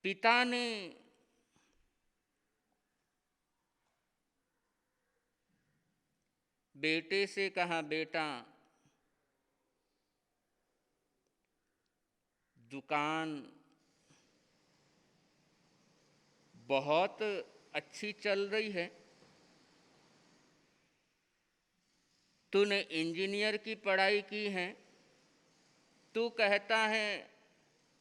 पिता ने बेटे से कहा, बेटा दुकान बहुत अच्छी चल रही है, तूने इंजीनियर की पढ़ाई की है, तू कहता है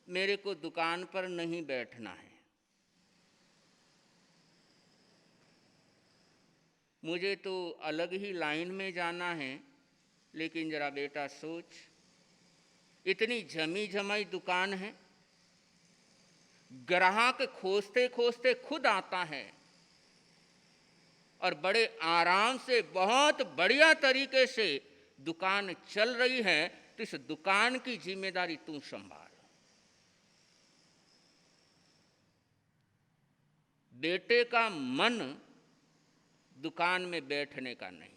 मेरे को दुकान पर नहीं बैठना है, मुझे तो अलग ही लाइन में जाना है। लेकिन जरा बेटा सोच, इतनी जमी जमाई दुकान है, ग्राहक खोजते खोजते खुद आता है और बड़े आराम से बहुत बढ़िया तरीके से दुकान चल रही है, तो इस दुकान की जिम्मेदारी तू संभाल। बेटे का मन दुकान में बैठने का नहीं।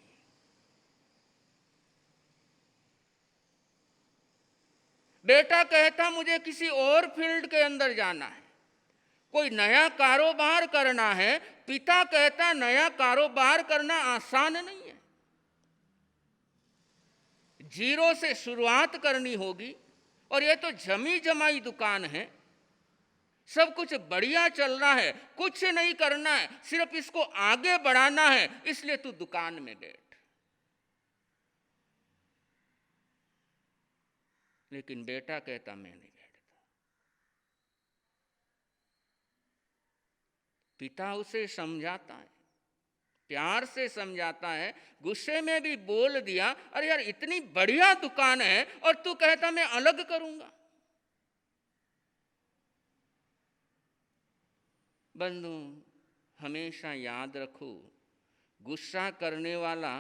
बेटा कहता मुझे किसी और फील्ड के अंदर जाना है, कोई नया कारोबार करना है। पिता कहता नया कारोबार करना आसान नहीं है, जीरो से शुरुआत करनी होगी, और ये तो जमी जमाई दुकान है, सब कुछ बढ़िया चल रहा है, कुछ नहीं करना है, सिर्फ इसको आगे बढ़ाना है, इसलिए तू दुकान में बैठ। लेकिन बेटा कहता मैं नहीं बैठता। पिता उसे समझाता है, प्यार से समझाता है, गुस्से में भी बोल दिया, अरे यार इतनी बढ़िया दुकान है और तू कहता मैं अलग करूंगा। बंधु, हमेशा याद रखो, गुस्सा करने वाला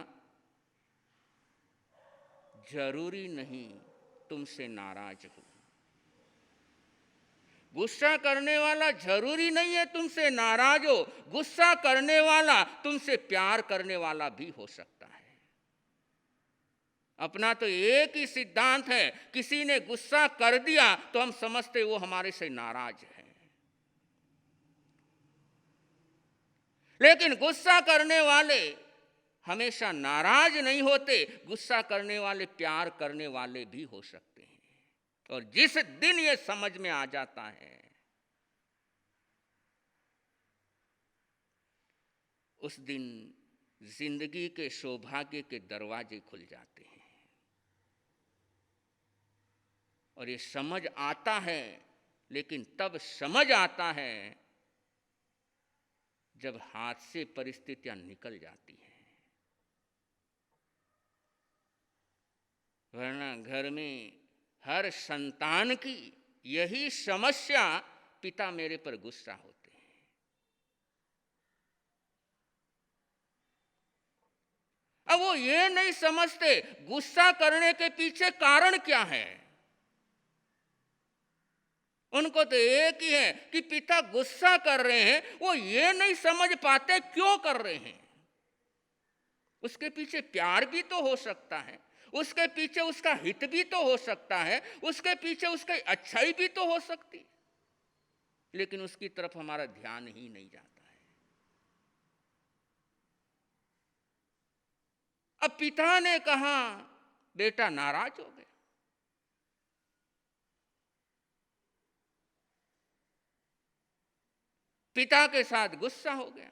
जरूरी नहीं तुमसे नाराज हो। गुस्सा करने वाला जरूरी नहीं है तुमसे नाराज हो, गुस्सा करने वाला तुमसे प्यार करने वाला भी हो सकता है। अपना तो एक ही सिद्धांत है, किसी ने गुस्सा कर दिया तो हम समझते वो हमारे से नाराज है, लेकिन गुस्सा करने वाले हमेशा नाराज नहीं होते, गुस्सा करने वाले प्यार करने वाले भी हो सकते हैं। और जिस दिन ये समझ में आ जाता है, उस दिन जिंदगी के सौभाग्य के दरवाजे खुल जाते हैं। और ये समझ आता है, लेकिन तब समझ आता है जब हाथ से परिस्थितियां निकल जाती हैं। वरना घर में हर संतान की यही समस्या, पिता मेरे पर गुस्सा होते हैं। अब वो ये नहीं समझते गुस्सा करने के पीछे कारण क्या है। उनको तो एक ही है कि पिता गुस्सा कर रहे हैं, वो ये नहीं समझ पाते क्यों कर रहे हैं। उसके पीछे प्यार भी तो हो सकता है, उसके पीछे उसका हित भी तो हो सकता है, उसके पीछे उसकी अच्छाई भी तो हो सकती, लेकिन उसकी तरफ हमारा ध्यान ही नहीं जाता है। अब पिता ने कहा, बेटा नाराज हो गया, पिता के साथ गुस्सा हो गया।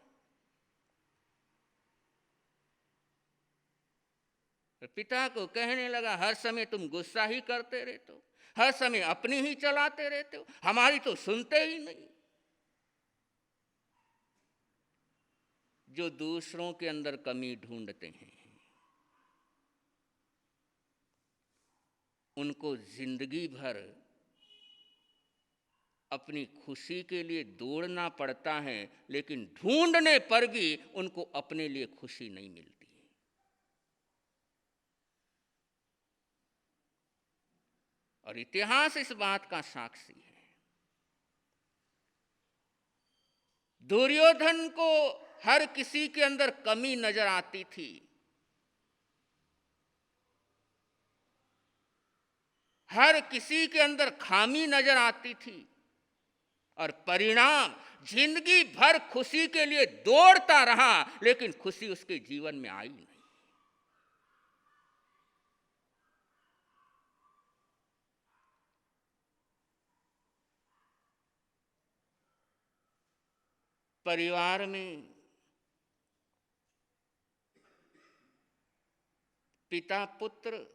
पिता को कहने लगा, हर समय तुम गुस्सा ही करते रहते हो, हर समय अपनी ही चलाते रहते हो, हमारी तो सुनते ही नहीं। जो दूसरों के अंदर कमी ढूंढते हैं, उनको जिंदगी भर अपनी खुशी के लिए दौड़ना पड़ता है, लेकिन ढूंढने पर भी उनको अपने लिए खुशी नहीं मिलती। और इतिहास इस बात का साक्षी है। दुर्योधन को हर किसी के अंदर कमी नजर आती थी, हर किसी के अंदर खामी नजर आती थी, और परिणाम जिंदगी भर खुशी के लिए दौड़ता रहा, लेकिन खुशी उसके जीवन में आई नहीं। परिवार में पिता पुत्र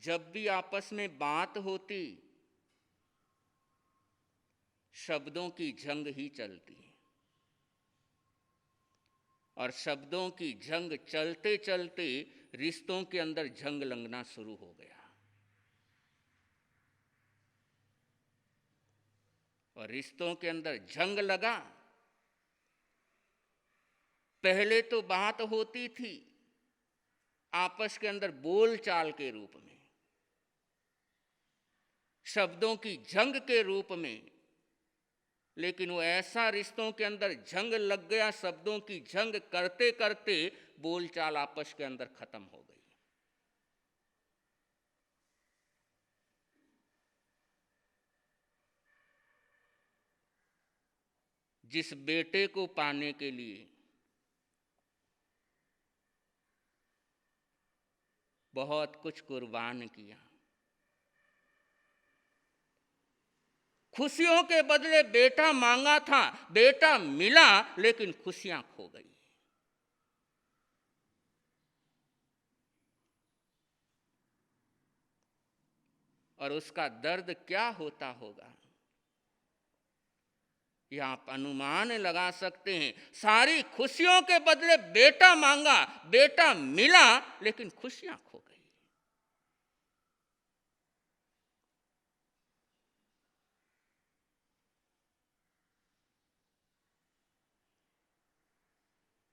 जब भी आपस में बात होती, शब्दों की जंग ही चलती, और शब्दों की जंग चलते चलते रिश्तों के अंदर जंग लगना शुरू हो गया। और रिश्तों के अंदर जंग लगा। पहले तो बात होती थी आपस के अंदर बोलचाल के रूप में, शब्दों की जंग के रूप में, लेकिन वो ऐसा रिश्तों के अंदर जंग लग गया, शब्दों की जंग करते करते बोलचाल आपस के अंदर खत्म हो गई। जिस बेटे को पाने के लिए बहुत कुछ कुर्बान किया, खुशियों के बदले बेटा मांगा था, बेटा मिला, लेकिन खुशियां खो गई। और उसका दर्द क्या होता होगा, यह आप अनुमान लगा सकते हैं। सारी खुशियों के बदले बेटा मांगा, बेटा मिला, लेकिन खुशियां खो गई।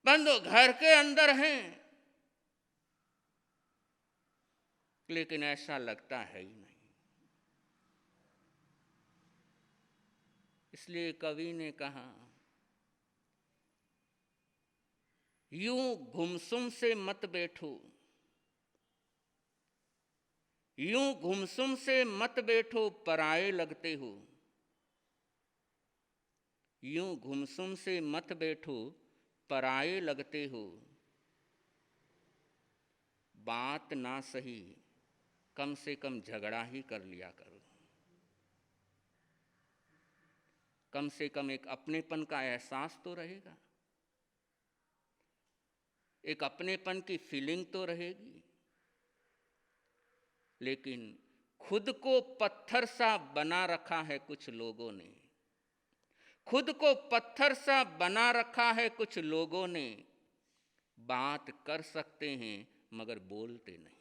बंधु घर के अंदर हैं, लेकिन ऐसा लगता है ही नहीं। इसलिए कवि ने कहा, यूं गुमसुम से मत बैठो, यूं गुमसुम से मत बैठो, पराए लगते हो। यूं गुमसुम से मत बैठो, पराए लगते हो। बात ना सही, कम से कम झगड़ा ही कर लिया करो। कम से कम एक अपनेपन का एहसास तो रहेगा, एक अपनेपन की फीलिंग तो रहेगी। लेकिन खुद को पत्थर सा बना रखा है कुछ लोगों ने, खुद को पत्थर सा बना रखा है कुछ लोगों ने। बात कर सकते हैं मगर बोलते नहीं।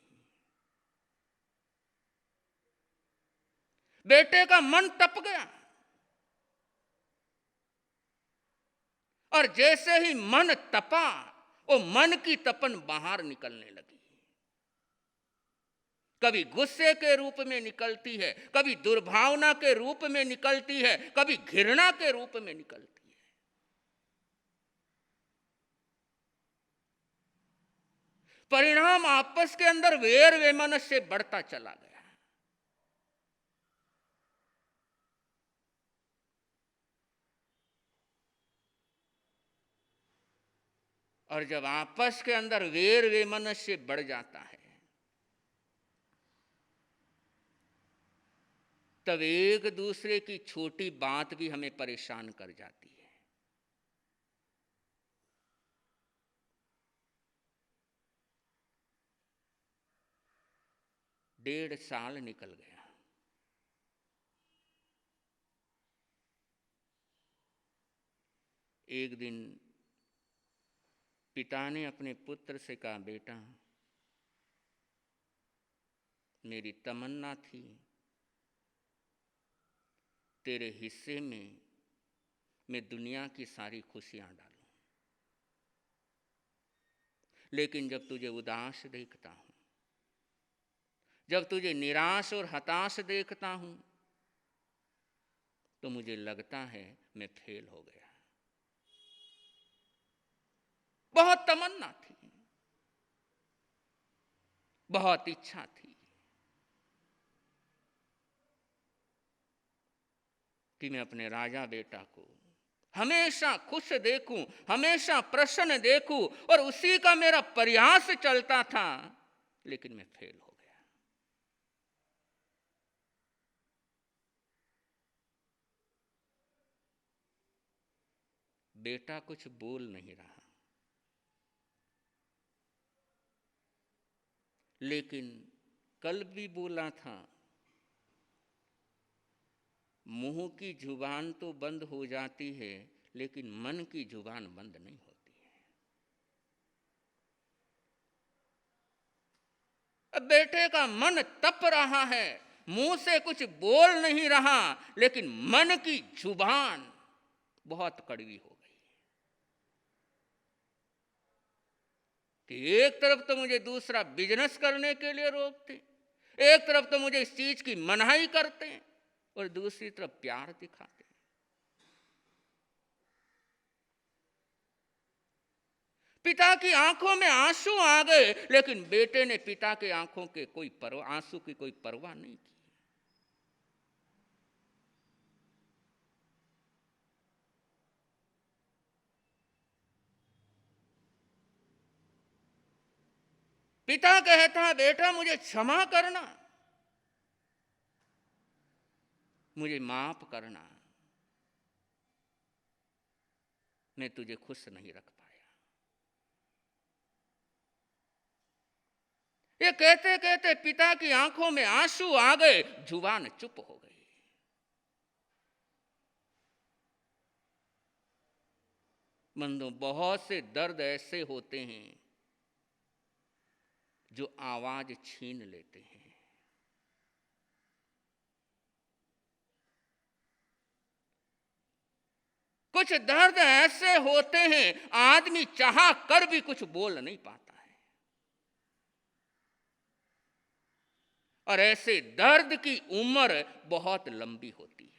बेटे का मन तप गया, और जैसे ही मन तपा, वो मन की तपन बाहर निकलने लगी। कभी गुस्से के रूप में निकलती है, कभी दुर्भावना के रूप में निकलती है, कभी घृणा के रूप में निकलती है। परिणाम आपस के अंदर वैर वैमनस्य बढ़ता चला गया। और जब आपस के अंदर वैर वैमनस्य बढ़ जाता है, तब एक दूसरे की छोटी बात भी हमें परेशान कर जाती है। 1.5 साल निकल गया। एक दिन पिता ने अपने पुत्र से कहा, बेटा, मेरी तमन्ना थी तेरे हिस्से में मैं दुनिया की सारी खुशियां डालूं, लेकिन जब तुझे उदास देखता हूं, जब तुझे निराश और हताश देखता हूं, तो मुझे लगता है मैं फेल हो गया। बहुत तमन्ना थी, बहुत इच्छा थी, कि मैं अपने राजा बेटा को हमेशा खुश देखूं, हमेशा प्रसन्न देखूं, और उसी का मेरा प्रयास चलता था, लेकिन मैं फेल हो गया। बेटा कुछ बोल नहीं रहा, लेकिन कल भी बोला था, मुंह की जुबान तो बंद हो जाती है, लेकिन मन की जुबान बंद नहीं होती है। अब बेटे का मन तप रहा है, मुंह से कुछ बोल नहीं रहा, लेकिन मन की जुबान बहुत कड़वी हो गई कि एक तरफ तो मुझे दूसरा बिजनेस करने के लिए रोकते, एक तरफ तो मुझे इस चीज की मनाही करते हैं, और दूसरी तरफ प्यार दिखाते हैं। पिता की आंखों में आंसू आ गए, लेकिन बेटे ने पिता के आंखों के आंसू की कोई परवाह नहीं की। पिता कहता, बेटा मुझे क्षमा करना, मुझे माफ करना, मैं तुझे खुश नहीं रख पाया। ये कहते कहते पिता की आंखों में आंसू आ गए, जुबान चुप हो गई। बंधु, बहुत से दर्द ऐसे होते हैं जो आवाज छीन लेते हैं। कुछ दर्द ऐसे होते हैं आदमी चाह कर भी कुछ बोल नहीं पाता है, और ऐसे दर्द की उम्र बहुत लंबी होती है।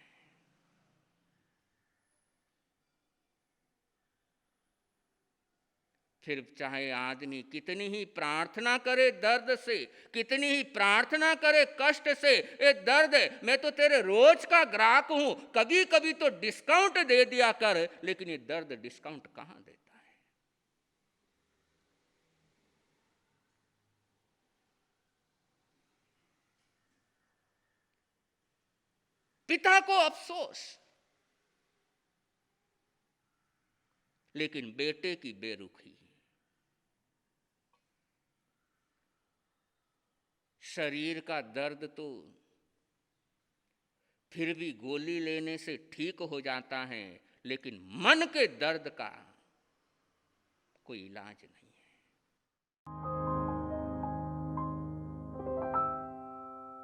फिर चाहे आदमी कितनी ही प्रार्थना करे दर्द से, कितनी ही प्रार्थना करे कष्ट से, ये दर्द मैं तो तेरे रोज का ग्राहक हूं, कभी कभी तो डिस्काउंट दे दिया कर, लेकिन ये दर्द डिस्काउंट कहां देता है। पिता को अफसोस, लेकिन बेटे की बेरुखी। शरीर का दर्द तो फिर भी गोली लेने से ठीक हो जाता है, लेकिन मन के दर्द का कोई इलाज नहीं।